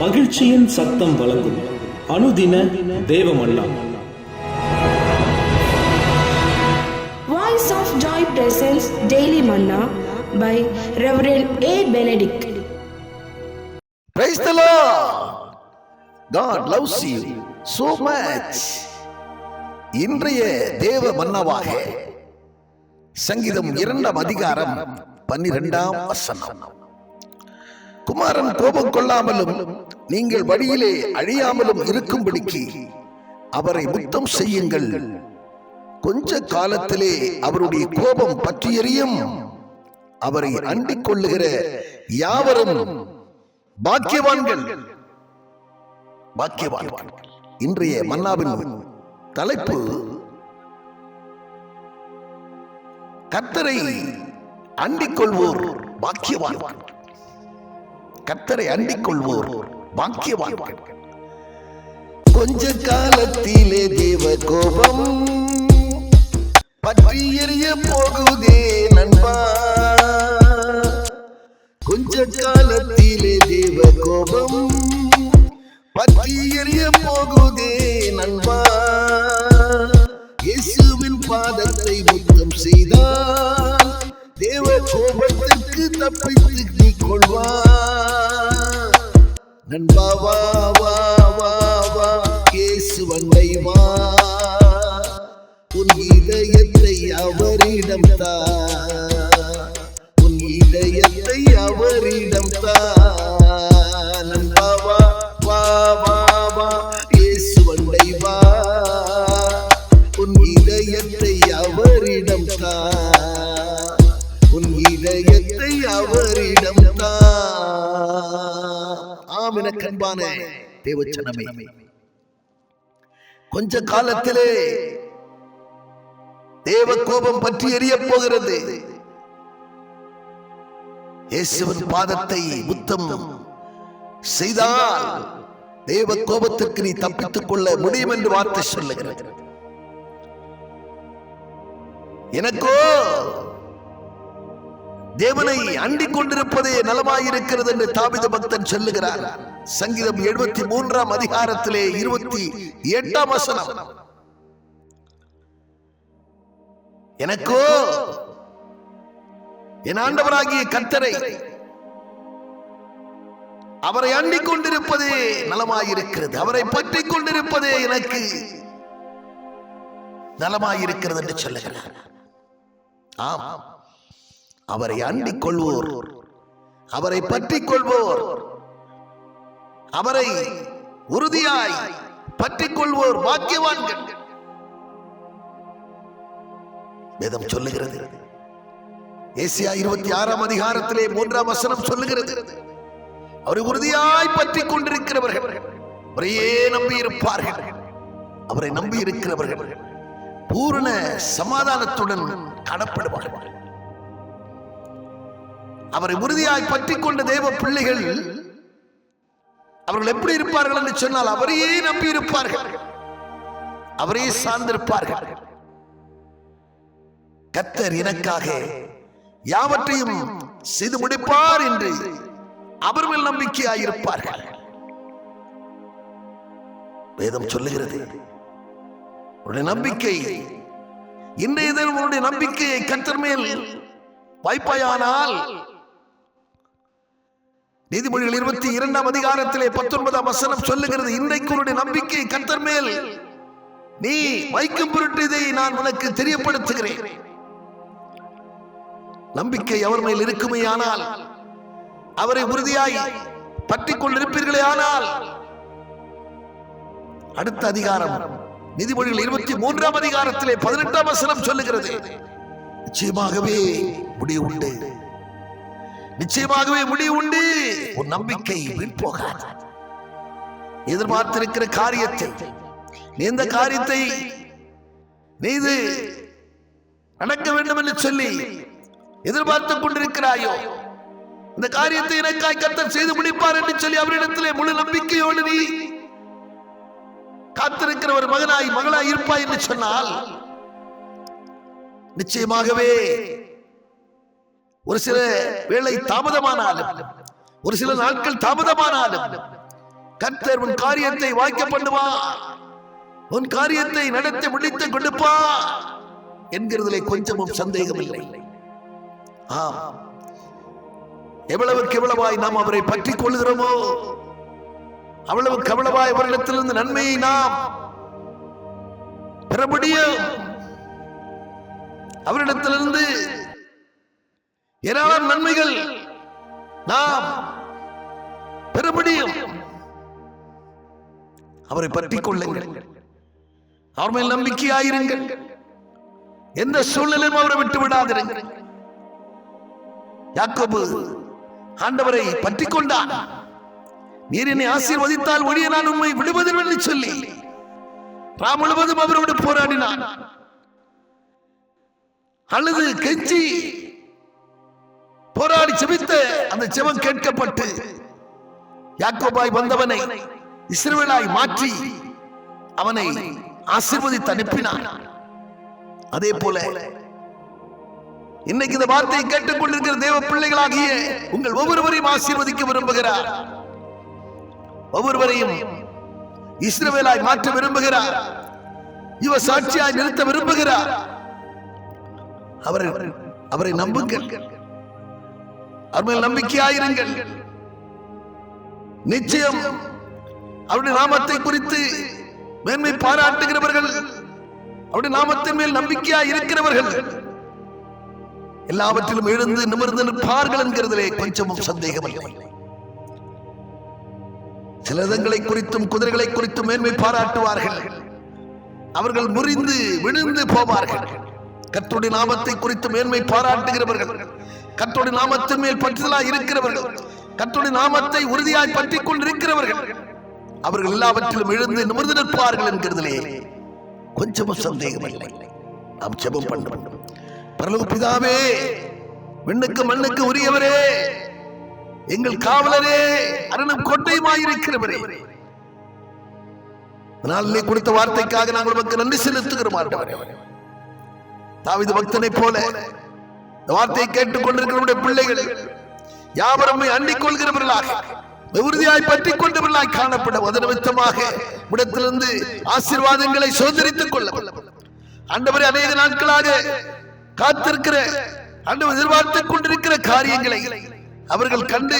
மகிழ்ச்சியின் சத்தம் வழங்கும் அனுதின தேவ மன்னா. Voice of Joy presents Daily Manna by Reverend A. Benedict. Praise the Lord. God loves you so much. இன்றைய தேவ மன்னாவாக சங்கீதம் 2 அதிகாரம் 12 வசனம். குமாரன் கோபம் கொள்ளாமலும் நீங்கள் வழியிலே அழியாமலும் இருக்கும்படிக்கு அவரை முத்தம் செய்யுங்கள். கொஞ்ச காலத்திலே அவருடைய கோபம் பற்றி எரியும். அவரை அண்டிக் கொள்ளுகிற யாவரும் பாக்கியவான்கள். பாக்கியவான்கள். இன்றைய மன்னாவின் தலைப்பு கர்த்தரை அண்டிக் கொள்வோர் பாக்கியவான்கள். கர்த்தரை அண்டிக் கொள்வோர் பாக்கியவான்கள். கொஞ்ச காலத்திலே தேவ கோபம் பற்றி எரிய போகுதே நண்பா. கொஞ்ச காலத்திலே தேவ கோபம் பற்றி எரிய போகுதே நண்பா. இயேசுவின் பாதத்தை முத்தம் செய்தால் தேவ கோபத்திற்கு தப்பித்து நீ கொள்வா. நண்பா வா வா வா வா, இயேசுவண்டை வா. உன் இதயத்தை அவரிடம் தா. உன் இதயத்தை அவரிடம் தா. நண்பா வா வா வா வா, இயேசுவண்டை வா. உன் இதயத்தை அவரிடம் தா. உன் இதயத்தை அவரிடம் தா. ஆமென். அன்பான தேவச்சனமே, கொஞ்ச காலத்திலே தேவ கோபம் பற்றி எரிய போகிறது. இயேசுவின் பாதத்தை முத்தம் செய்தால் தேவ கோபத்திற்கு நீ தப்பித்துக் கொள்ள முடியும் என்று வார்த்தை சொல்லுகிறது. எனக்கோ தேவனை அண்டிக் கொண்டிருப்பதே நலமாயிருக்கிறது என்று தாவீது பக்தன் சொல்லுகிறார். சங்கீதம் 73 அதிகாரத்திலே 28 வசனம். எனக்கோ என் ஆண்டவராகிய கர்த்தரை அவரை அண்டிக் கொண்டிருப்பதே நலமாயிருக்கிறது. அவரை பற்றிக் கொண்டிருப்பதே எனக்கு நலமாயிருக்கிறது என்று சொல்லுகிறார். ஆம், அவரை அண்டிக் கொள்வோர், அவரை பற்றிக் கொள்வோர், அவரை உறுதியாய் பற்றிக் கொள்வோர் பாக்கியவான்கள். வேதம் சொல்லுகிறது. ஏசாயா 26 அதிகாரத்திலே 3 வசனம் சொல்லுகிறது. அவரை உறுதியாய் பற்றிக் கொண்டிருக்கிறவர்கள் அவரையே நம்பி இருப்பார்கள். அவரை நம்பி இருக்கிறவர்கள் பூரண சமாதானத்துடன் காணப்படுவார்கள். அவரை உறுதியாய் பற்றிக் கொண்ட தேவ பிள்ளைகள் அவர்கள் எப்படி இருப்பார்கள் என்று சொன்னால் அவரையே நம்பி இருப்பார்கள். அவரையே சார்ந்திருப்பார்கள். கர்த்தர் எனக்காக யாவற்றையும் செய்து முடிப்பார் என்று அவர் மேல் நம்பிக்கையாயிருப்பார்கள். வேதம் சொல்லுகிறது, உன்னுடைய நம்பிக்கை இன்றைய தினம் உன்னுடைய நம்பிக்கையை கர்த்தர் மேல் வைப்பாயானால், நீதிமொழிகள் 22 அதிகாரத்திலே 19 வசனம் சொல்லுகிறது, இன்றைக்கு உன்னுடைய நம்பிக்கை கர்த்தர் மேல் நீ வைக்கும் பொருட்டு இதை நான் உனக்கு தெரியப்படுத்துகிறேன். நம்பிக்கை அவர் மேல் இருக்குமே ஆனால், அவரை உறுதியாய் பற்றிக் கொண்டிருப்பீர்களே ஆனால், அடுத்த அதிகாரம் நீதிமொழிகள் 23 அதிகாரத்திலே 18 வசனம் சொல்லுகிறது, நிச்சயமாகவே முடிவு உண்டு. நிச்சயமாகவே முடிவு உண்டு. உன் நம்பிக்கை வீண் போகாது. எதிர்பார்த்திருக்கிற காரியத்தை, நீ இந்த காரியத்தை நீது நடக்க வேண்டும் என்று சொல்லி எதிர்பார்த்துக் கொண்டிருக்கிறாயோ, இந்த காரியத்தை எனக்காய் கர்த்தர் செய்து முடிப்பார் என்று சொல்லி அவரிடத்திலே முழு நம்பிக்கையோடு நீ காத்திருக்கிற ஒரு மகனாய் மகளாய் இருப்பாய் என்று சொன்னால், நிச்சயமாகவே ஒரு சில வேளை தாமதமானாலும், ஒரு சில நாட்கள் தாமதமானாலும் கர்த்தர் உன் காரியத்தை வாய்க்க பண்ணுவார், உன் காரியத்தை நடத்தி முடித்து கொடுப்பார் என்கிறதிலே கொஞ்சமும் சந்தேகம் இல்லை. எவ்வளவுக்கு எவ்வளவாய் நாம் அவரை பற்றிக் கொள்கிறோமோ அவ்வளவுக்கு எவ்வளவாய் அவரிடத்திலிருந்து நன்மையை நாம் பெற முடியும். அவரிடத்திலிருந்து ஏராளமான நன்மைகள் நாம் பெற முடியும். அவரை பற்றிக் கொள்ளுங்கள், அவர் மேல் நம்பிக்கையாயிருங்கள், எந்த சூழ்நிலையும் அவரை விட்டு விடாதிருங்கள். யாக்கோபு ஆண்டவரை பற்றிக் கொண்டான். நீர் என்னை ஆசீர்வதித்தால் ஒழிய நான் உம்மை விடுவதில்லை சொல்லி ராம் முழுவதும் அவரோடு போராடினான். அழுது கெஞ்சி போராடி செபித்த அந்த செபம் கேட்கப்பட்டு யாக்கோபாய் வந்தவனை இஸ்ரவேலாய் மாற்றி அவனை ஆசீர்வதித்து அனுப்பினான். அதே போல இன்னைக்கு இந்த வார்த்தையை கேட்டுக் கொண்டிருக்கிற தேவ பிள்ளைகளாகிய உங்கள் ஒவ்வொருவரையும் ஆசீர்வதிக்க விரும்புகிறார். ஒவ்வொருவரையும் இஸ்ரவேலாய் மாற்ற விரும்புகிறார். இவ சாட்சியாய் நிறுத்த விரும்புகிறார். அவரை நம்புங்கள், அவர் மேல் நம்பிக்கையாயிருங்கள். நிச்சயம் அவருடைய நாமத்தை குறித்து மேன்மை பாராட்டுகிறவர்கள், அவருடைய நாமத்தின் மேல் நம்பிக்கையாய் இருக்கிறவர்கள் எல்லாவற்றிலும் எழுந்து நிமிர்ந்து நிற்பார்கள் என்கிறதிலே கொஞ்சமும் சந்தேகம் இல்லை. சிலதங்களை குறித்தும் குதிரைகளை குறித்தும் மேன்மை பாராட்டுவார்கள், அவர்கள் முறிந்து விழுந்து போவார்கள். கர்த்தருடைய நாமத்தை குறித்து மேன்மை பாராட்டுகிறவர்கள், கர்த்தருடைய நாமத்தின் மேல் பற்றுதலாய் இருக்கிறவர்கள், கர்த்தருடைய நாமத்தை உறுதியாய் பற்றிக் கொண்டிருக்கிறவர்கள் அவர்கள் எல்லாவற்றிலும் எழுந்து நிமிர்ந்து நிற்பார்கள் என்கிறதிலே கொஞ்சமும் சந்தேகம் இல்லை. நாம் ஜெபம் பண்ண பரலோக பிதாவே, விண்ணுக்கு மண்ணுக்கு உரியவரே, எங்கள் காவலரே, அரணம் கோட்டையுமாயிருக்கிறவரே, நாளிலே கொடுத்த வார்த்தைக்காக நாங்கள் உமக்கு நன்றி செலுத்துகிறோம். தாவீது பக்தனை போல இந்த வார்த்தையை கேட்டுக் கொண்டிருக்கிற பிள்ளைகள் யாவரும் அண்டிக் கொள்கிறவர்களாக உறுதியாய் பற்றிக் கொண்டவர்களாய் காணப்பட அதன் நிமித்தமாக இடத்திலிருந்து ஆசீர்வாதங்களை சோதரித்துக் கொள்ள ஆண்டவரே, அநேக நாட்களாக காத்திருக்கிற ஆண்டவர் எதிர்பார்த்துக் கொண்டிருக்கிற காரியங்களை அவர்கள் கண்டு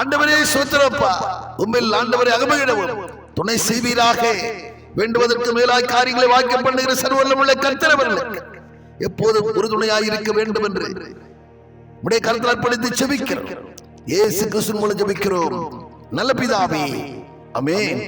ஆண்டவரே சோத்திரப்பா, உண்மையில் ஆண்டவரை அகமகிடவும் துணை செய்வீராக. வேண்டுவதற்கு மேலாய் காரியங்களை வாய்க்க பண்ணுகிற சர்வவல்லமுள்ள கர்த்தர் அவர்களுக்கு எப்போதும் உறுதுணையாய் இருக்க வேண்டும் என்று உடைய கருத்தில் அர்ப்பணித்து ஜெபிக்கிறோம். இயேசு கிறிஸ்துவின் மூலம் ஜெபிக்கிறோம் நல்ல பிதாவே, ஆமென்.